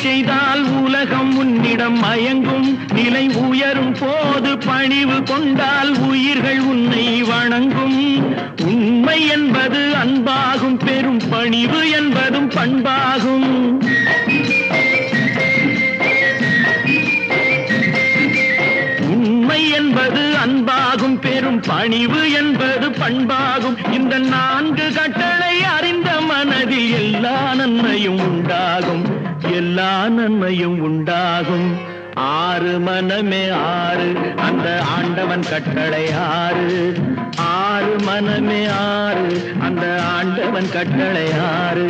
செய்தால் உலகம் உன்னிடம் மயங்கும். நிலை உயரும் போது பணிவு கொண்டால் உயிர்கள் உன்னை வணங்கும். உண்மை என்பது அன்பாகும், பெரும் பணிவு என்பதும் பண்பாகும். உண்மை என்பது அன்பாகும், பெரும் பணிவு என்பது பண்பாகும். இந்த 4 கட்டளை அறிந்த மனதில் எல்லா நன்மையும் உண்டாகும், எல்லா நன்மையும் உண்டாகும். 6 மனமே 6, அந்த ஆண்டவன் கட்டளை 6. 6 மனமே 6, அந்த ஆண்டவன் கட்டளை 6.